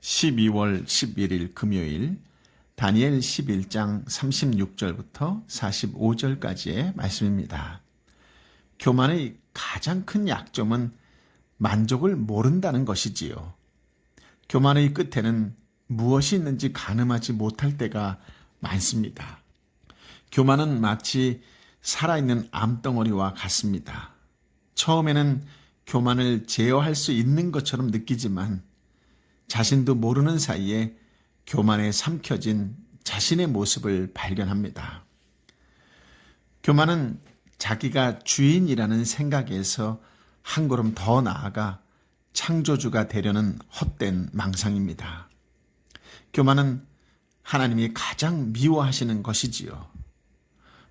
12월 11일 금요일 다니엘 11장 36절부터 45절까지의 말씀입니다. 교만의 가장 큰 약점은 만족을 모른다는 것이지요. 교만의 끝에는 무엇이 있는지 가늠하지 못할 때가 많습니다. 교만은 마치 살아있는 암덩어리와 같습니다. 처음에는 교만을 제어할 수 있는 것처럼 느끼지만 자신도 모르는 사이에 교만에 삼켜진 자신의 모습을 발견합니다. 교만은 자기가 주인이라는 생각에서 한 걸음 더 나아가 창조주가 되려는 헛된 망상입니다. 교만은 하나님이 가장 미워하시는 것이지요.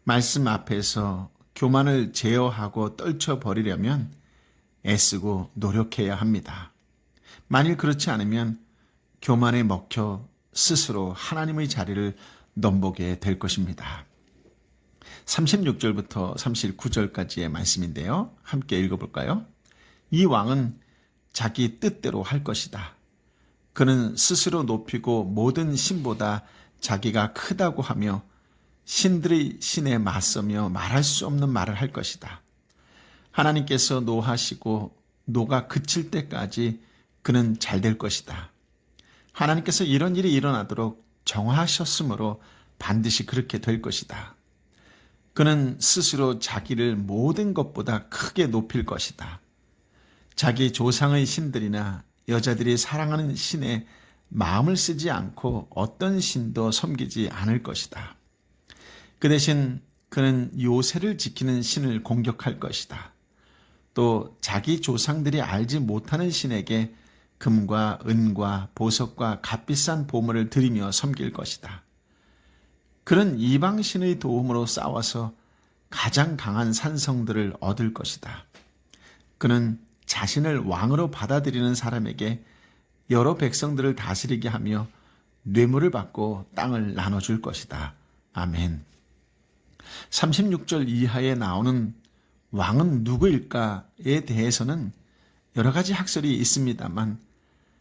말씀 앞에서 교만을 제어하고 떨쳐버리려면 애쓰고 노력해야 합니다. 만일 그렇지 않으면 교만에 먹혀 스스로 하나님의 자리를 넘보게 될 것입니다. 36절부터 39절까지의 말씀인데요. 함께 읽어볼까요? 이 왕은 자기 뜻대로 할 것이다. 그는 스스로 높이고 모든 신보다 자기가 크다고 하며 신들의 신에 맞서며 말할 수 없는 말을 할 것이다. 하나님께서 노하시고 노가 그칠 때까지 그는 잘 될 것이다. 하나님께서 이런 일이 일어나도록 정하셨으므로 반드시 그렇게 될 것이다. 그는 스스로 자기를 모든 것보다 크게 높일 것이다. 자기 조상의 신들이나 여자들이 사랑하는 신에 마음을 쓰지 않고 어떤 신도 섬기지 않을 것이다. 그 대신 그는 요새를 지키는 신을 공격할 것이다. 또 자기 조상들이 알지 못하는 신에게 금과 은과 보석과 값비싼 보물을 드리며 섬길 것이다. 그는 이방신의 도움으로 싸워서 가장 강한 산성들을 얻을 것이다. 그는 자신을 왕으로 받아들이는 사람에게 여러 백성들을 다스리게 하며 뇌물을 받고 땅을 나눠줄 것이다. 아멘. 36절 이하에 나오는 왕은 누구일까에 대해서는 여러 가지 학설이 있습니다만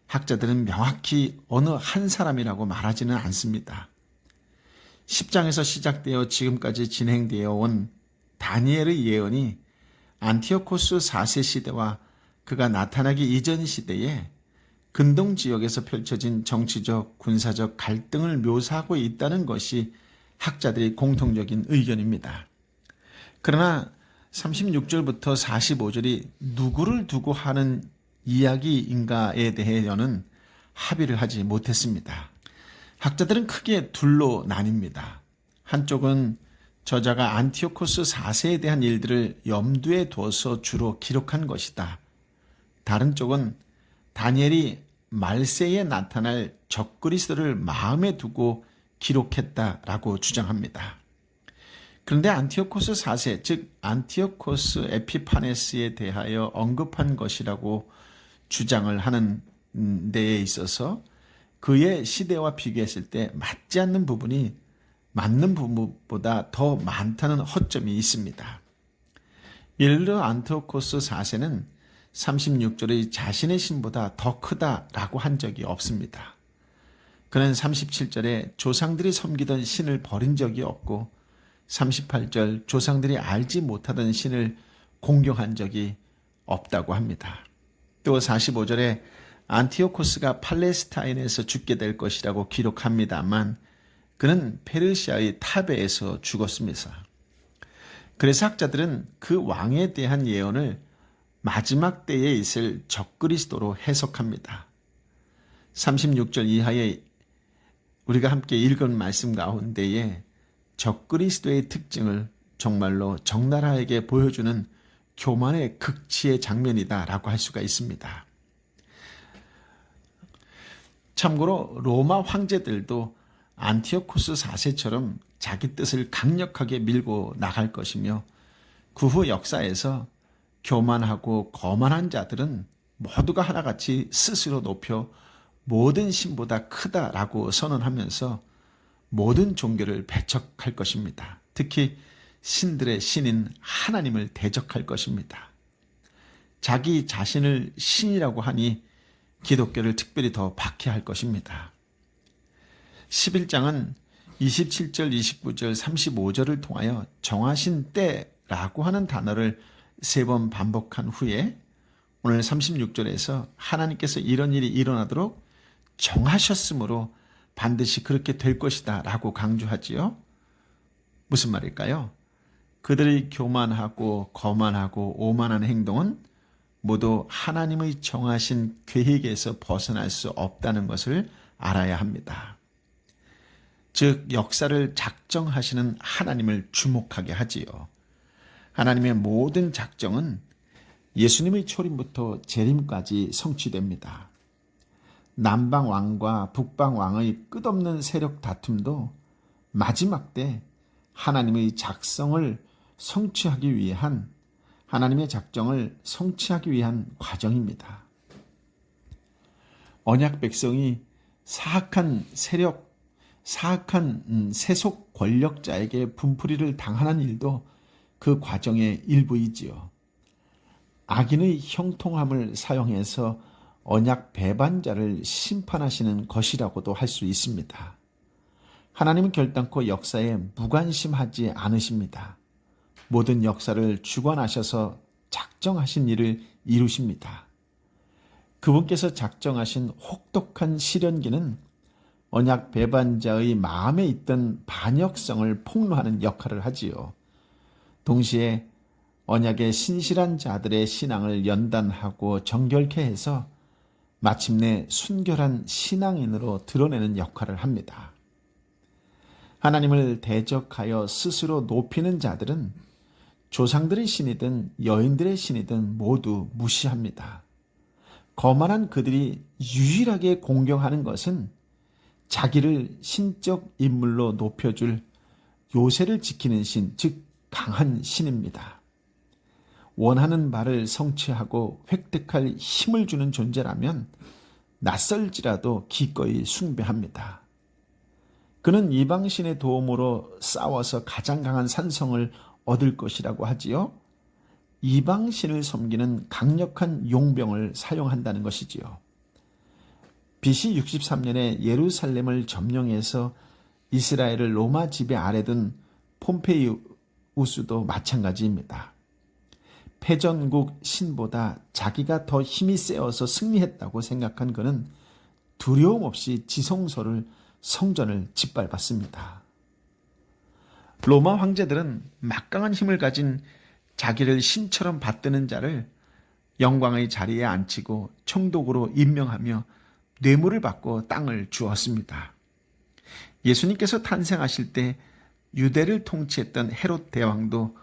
학자들은 명확히 어느 한 사람이라고 말하지는 않습니다. 10장에서 시작되어 지금까지 진행되어 온 다니엘의 예언이 안티오코스 4세 시대와 그가 나타나기 이전 시대에 근동 지역에서 펼쳐진 정치적, 군사적 갈등을 묘사하고 있다는 것이 학자들의 공통적인 의견입니다. 그러나 36절부터 45절이 누구를 두고 하는 이야기인가에 대해서는 합의를 하지 못했습니다. 학자들은 크게 둘로 나뉩니다. 한쪽은 저자가 안티오코스 4세에 대한 일들을 염두에 두어서 주로 기록한 것이다. 다른 쪽은 다니엘이 말세에 나타날 적그리스도를 마음에 두고 기록했다라고 주장합니다. 그런데 안티오코스 4세, 즉 안티오코스 에피파네스에 대하여 언급한 것이라고 주장을 하는 데에 있어서 그의 시대와 비교했을 때 맞지 않는 부분이 맞는 부분보다 더 많다는 허점이 있습니다. 예를 들어 안티오코스 4세는 36절의 자신의 신보다 더 크다라고 한 적이 없습니다. 그는 37절에 조상들이 섬기던 신을 버린 적이 없고 38절 조상들이 알지 못하던 신을 공경한 적이 없다고 합니다. 또 45절에 안티오코스가 팔레스타인에서 죽게 될 것이라고 기록합니다만 그는 페르시아의 타베에서 죽었습니다. 그래서 학자들은 그 왕에 대한 예언을 마지막 때에 있을 적그리스도로 해석합니다. 36절 이하에 우리가 함께 읽은 말씀 가운데에 적그리스도의 특징을 정말로 적나라하게 보여주는 교만의 극치의 장면이다라고 할 수가 있습니다. 참고로 로마 황제들도 안티오코스 4세처럼 자기 뜻을 강력하게 밀고 나갈 것이며 그 후 역사에서 교만하고 거만한 자들은 모두가 하나같이 스스로 높여 모든 신보다 크다라고 선언하면서 모든 종교를 배척할 것입니다. 특히 신들의 신인 하나님을 대적할 것입니다. 자기 자신을 신이라고 하니 기독교를 특별히 더 박해할 것입니다. 11장은 27절, 29절, 35절을 통하여 정하신 때라고 하는 단어를 3번 반복한 후에 오늘 36절에서 하나님께서 이런 일이 일어나도록 정하셨으므로 반드시 그렇게 될 것이다 라고 강조하지요. 무슨 말일까요? 그들이 교만하고 거만하고 오만한 행동은 모두 하나님의 정하신 계획에서 벗어날 수 없다는 것을 알아야 합니다. 즉 역사를 작정하시는 하나님을 주목하게 하지요. 하나님의 모든 작정은 예수님의 초림부터 재림까지 성취됩니다. 남방왕과 북방왕의 끝없는 세력 다툼도 마지막 때 하나님의 작성을 성취하기 위한 하나님의 작정을 성취하기 위한 과정입니다. 언약 백성이 사악한 세속 권력자에게 분풀이를 당하는 일도 그 과정의 일부이지요. 악인의 형통함을 사용해서 언약 배반자를 심판하시는 것이라고도 할 수 있습니다. 하나님은 결단코 역사에 무관심하지 않으십니다. 모든 역사를 주관하셔서 작정하신 일을 이루십니다. 그분께서 작정하신 혹독한 시련기는 언약 배반자의 마음에 있던 반역성을 폭로하는 역할을 하지요. 동시에 언약의 신실한 자들의 신앙을 연단하고 정결케 해서 마침내 순결한 신앙인으로 드러내는 역할을 합니다. 하나님을 대적하여 스스로 높이는 자들은 조상들의 신이든 여인들의 신이든 모두 무시합니다. 거만한 그들이 유일하게 공경하는 것은 자기를 신적 인물로 높여줄 요새를 지키는 신, 즉 강한 신입니다. 원하는 바를 성취하고 획득할 힘을 주는 존재라면 낯설지라도 기꺼이 숭배합니다. 그는 이방신의 도움으로 싸워서 가장 강한 산성을 얻을 것이라고 하지요. 이방신을 섬기는 강력한 용병을 사용한다는 것이지요. BC 63년에 예루살렘을 점령해서 이스라엘을 로마 지배 아래 둔 폼페이우스도 마찬가지입니다. 패전국 신보다 자기가 더 힘이 세어서 승리했다고 생각한 그는 두려움 없이 지성소를 성전을 짓밟았습니다. 로마 황제들은 막강한 힘을 가진 자기를 신처럼 받드는 자를 영광의 자리에 앉히고 총독으로 임명하며 뇌물을 받고 땅을 주었습니다. 예수님께서 탄생하실 때 유대를 통치했던 헤롯 대왕도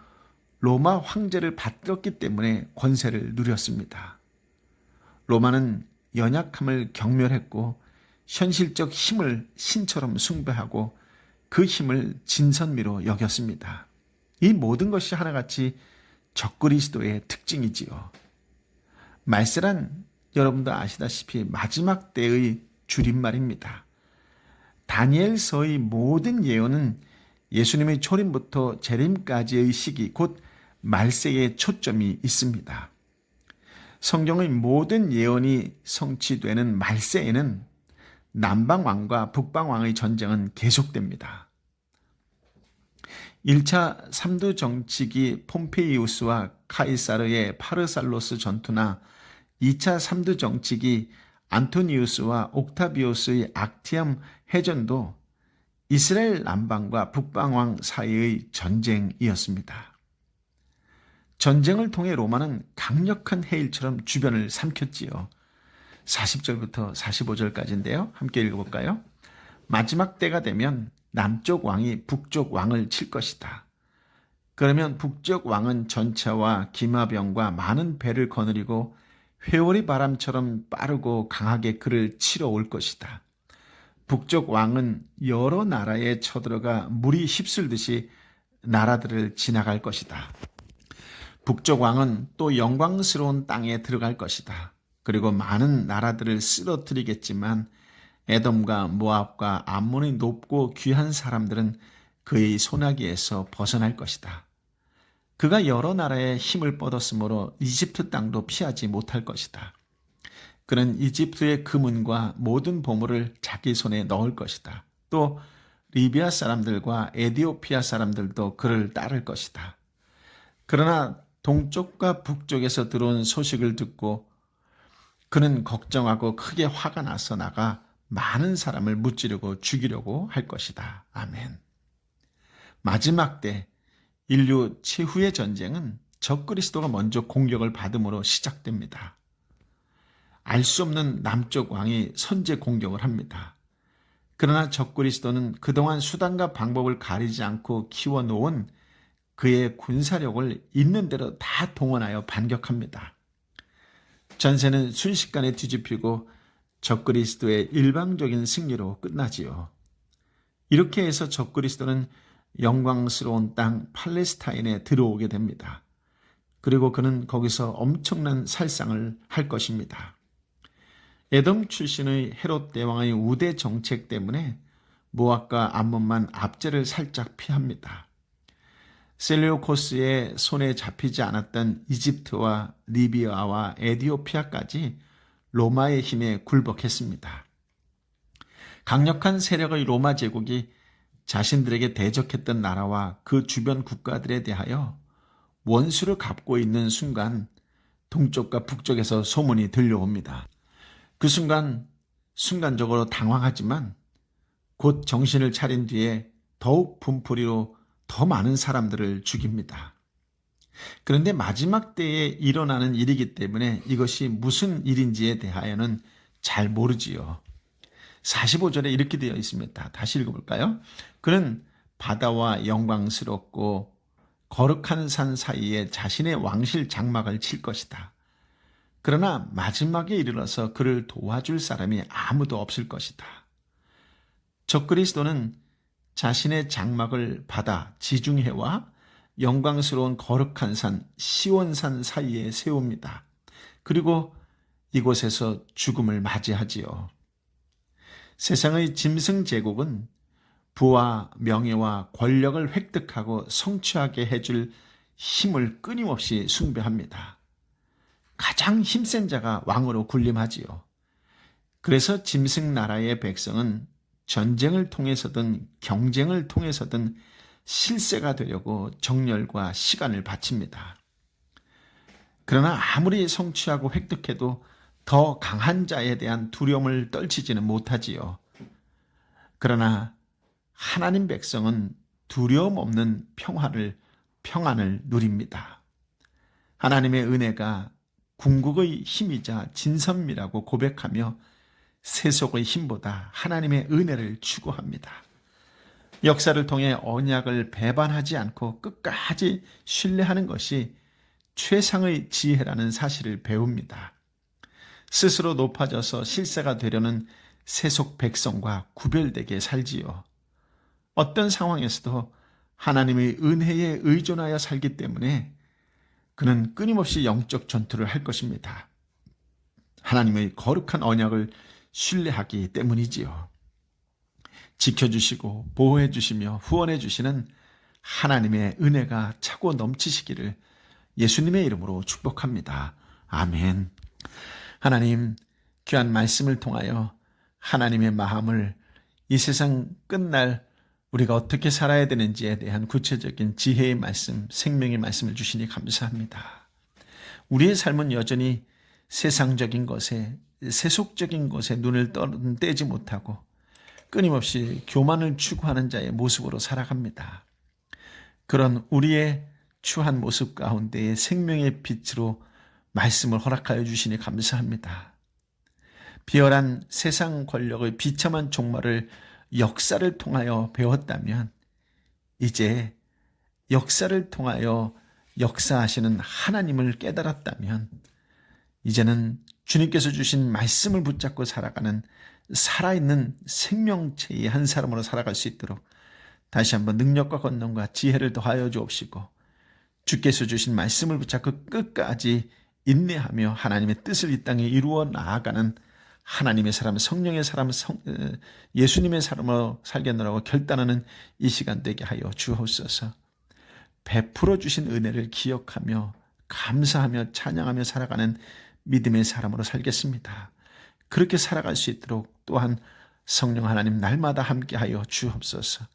로마 황제를 받들었기 때문에 권세를 누렸습니다. 로마는 연약함을 경멸했고 현실적 힘을 신처럼 숭배하고 그 힘을 진선미로 여겼습니다. 이 모든 것이 하나같이 적그리스도의 특징이지요. 말세란 여러분도 아시다시피 마지막 때의 줄임말입니다. 다니엘서의 모든 예언은 예수님의 초림부터 재림까지의 시기, 곧 말세에 초점이 있습니다. 성경의 모든 예언이 성취되는 말세에는 남방왕과 북방왕의 전쟁은 계속됩니다. 1차 삼두 정치기 폼페이우스와 카이사르의 파르살로스 전투나 2차 삼두 정치기 안토니우스와 옥타비오스의 악티엄 해전도 이스라엘 남방과 북방왕 사이의 전쟁이었습니다. 전쟁을 통해 로마는 강력한 해일처럼 주변을 삼켰지요. 40절부터 45절까지인데요. 함께 읽어볼까요? 마지막 때가 되면 남쪽 왕이 북쪽 왕을 칠 것이다. 그러면 북쪽 왕은 전차와 기마병과 많은 배를 거느리고 회오리 바람처럼 빠르고 강하게 그를 치러 올 것이다. 북쪽 왕은 여러 나라에 쳐들어가 물이 휩쓸듯이 나라들을 지나갈 것이다. 북쪽 왕은 또 영광스러운 땅에 들어갈 것이다. 그리고 많은 나라들을 쓰러뜨리겠지만 에돔과 모압과 암몬의 높고 귀한 사람들은 그의 손아귀에서 벗어날 것이다. 그가 여러 나라의 힘을 뻗었으므로 이집트 땅도 피하지 못할 것이다. 그는 이집트의 금은과 모든 보물을 자기 손에 넣을 것이다. 또 리비아 사람들과 에디오피아 사람들도 그를 따를 것이다. 그러나 동쪽과 북쪽에서 들어온 소식을 듣고 그는 걱정하고 크게 화가 나서 나가 많은 사람을 무찌르고 죽이려고 할 것이다. 아멘. 마지막 때 인류 최후의 전쟁은 적그리스도가 먼저 공격을 받음으로 시작됩니다. 알 수 없는 남쪽 왕이 선제 공격을 합니다. 그러나 적그리스도는 그동안 수단과 방법을 가리지 않고 키워놓은 그의 군사력을 있는 대로 다 동원하여 반격합니다. 전세는 순식간에 뒤집히고 적그리스도의 일방적인 승리로 끝나지요. 이렇게 해서 적그리스도는 영광스러운 땅 팔레스타인에 들어오게 됩니다. 그리고 그는 거기서 엄청난 살상을 할 것입니다. 에돔 출신의 헤롯 대왕의 우대 정책 때문에 모압과 암몬만 압제를 살짝 피합니다. 셀레우코스의 손에 잡히지 않았던 이집트와 리비아와 에디오피아까지 로마의 힘에 굴복했습니다. 강력한 세력의 로마 제국이 자신들에게 대적했던 나라와 그 주변 국가들에 대하여 원수를 갚고 있는 순간 동쪽과 북쪽에서 소문이 들려옵니다. 그 순간적으로 당황하지만 곧 정신을 차린 뒤에 더욱 분풀이로 더 많은 사람들을 죽입니다. 그런데 마지막 때에 일어나는 일이기 때문에 이것이 무슨 일인지에 대하여는 잘 모르지요. 45절에 이렇게 되어 있습니다. 다시 읽어볼까요? 그는 바다와 영광스럽고 거룩한 산 사이에 자신의 왕실 장막을 칠 것이다. 그러나 마지막에 이르러서 그를 도와줄 사람이 아무도 없을 것이다. 적그리스도는 자신의 장막을 바다 지중해와 영광스러운 거룩한 산 시온산 사이에 세웁니다. 그리고 이곳에서 죽음을 맞이하지요. 세상의 짐승 제국은 부와 명예와 권력을 획득하고 성취하게 해줄 힘을 끊임없이 숭배합니다. 가장 힘센 자가 왕으로 군림하지요. 그래서 짐승 나라의 백성은 전쟁을 통해서든 경쟁을 통해서든 실세가 되려고 정열과 시간을 바칩니다. 그러나 아무리 성취하고 획득해도 더 강한 자에 대한 두려움을 떨치지는 못하지요. 그러나 하나님 백성은 두려움 없는 평안을 누립니다. 하나님의 은혜가 궁극의 힘이자 진선미라고 고백하며 세속의 힘보다 하나님의 은혜를 추구합니다. 역사를 통해 언약을 배반하지 않고 끝까지 신뢰하는 것이 최상의 지혜라는 사실을 배웁니다. 스스로 높아져서 실세가 되려는 세속 백성과 구별되게 살지요. 어떤 상황에서도 하나님의 은혜에 의존하여 살기 때문에 그는 끊임없이 영적 전투를 할 것입니다. 하나님의 거룩한 언약을 신뢰하기 때문이지요. 지켜주시고 보호해 주시며 후원해 주시는 하나님의 은혜가 차고 넘치시기를 예수님의 이름으로 축복합니다. 아멘. 하나님, 귀한 말씀을 통하여 하나님의 마음을 이 세상 끝날 우리가 어떻게 살아야 되는지에 대한 구체적인 지혜의 말씀, 생명의 말씀을 주시니 감사합니다. 우리의 삶은 여전히 세상적인 것에, 세속적인 것에 눈을 떼지 못하고 끊임없이 교만을 추구하는 자의 모습으로 살아갑니다. 그런 우리의 추한 모습 가운데에 생명의 빛으로 말씀을 허락하여 주시니 감사합니다. 비열한 세상 권력의 비참한 종말을 역사를 통하여 배웠다면 이제 역사를 통하여 역사하시는 하나님을 깨달았다면 이제는 주님께서 주신 말씀을 붙잡고 살아가는 살아있는 생명체의 한 사람으로 살아갈 수 있도록 다시 한번 능력과 권능과 지혜를 더하여 주옵시고 주께서 주신 말씀을 붙잡고 끝까지 인내하며 하나님의 뜻을 이 땅에 이루어 나아가는 하나님의 사람, 성령의 사람, 예수님의 사람으로 살겠노라고 결단하는 이 시간 되게 하여 주옵소서. 베풀어 주신 은혜를 기억하며 감사하며 찬양하며 살아가는 믿음의 사람으로 살겠습니다. 그렇게 살아갈 수 있도록 또한 성령 하나님 날마다 함께하여 주옵소서.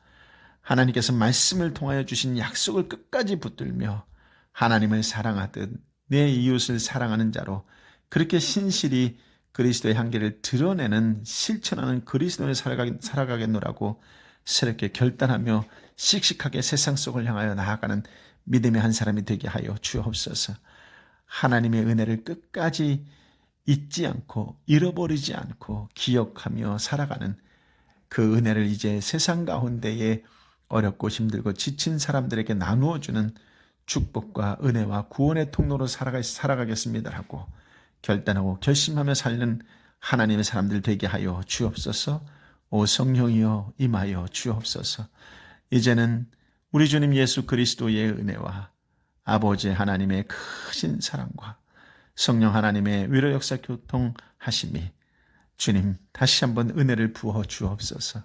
하나님께서 말씀을 통하여 주신 약속을 끝까지 붙들며 하나님을 사랑하듯 내 이웃을 사랑하는 자로 그렇게 신실히 그리스도의 향기를 드러내는 실천하는 그리스도를 살아가겠노라고 새롭게 결단하며 씩씩하게 세상 속을 향하여 나아가는 믿음의 한 사람이 되게 하여 주옵소서. 하나님의 은혜를 끝까지 잊지 않고 잃어버리지 않고 기억하며 살아가는 그 은혜를 이제 세상 가운데에 어렵고 힘들고 지친 사람들에게 나누어주는 축복과 은혜와 구원의 통로로 살아가겠습니다라고 결단하고 결심하며 살는 하나님의 사람들 되게 하여 주옵소서. 오 성령이여 임하여 주옵소서. 이제는 우리 주님 예수 그리스도의 은혜와 아버지 하나님의 크신 사랑과 성령 하나님의 위로 역사 교통하심이 주님 다시 한번 은혜를 부어 주옵소서.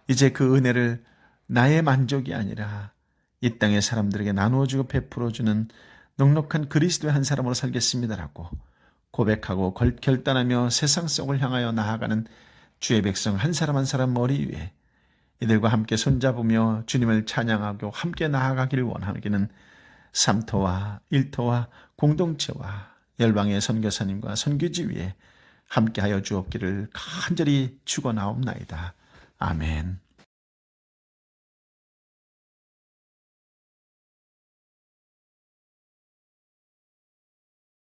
이제 그 은혜를 나의 만족이 아니라 이 땅의 사람들에게 나누어주고 베풀어주는 넉넉한 그리스도의 한 사람으로 살겠습니다라고 고백하고 결단하며 세상 속을 향하여 나아가는 주의 백성 한 사람 한 사람 머리 위에 이들과 함께 손잡으며 주님을 찬양하고 함께 나아가기를 원하기는 삼터와 일터와 공동체와 열방의 선교사님과 선교지 위에 함께하여 주옵기를 간절히 축원하옵나이다. 아멘.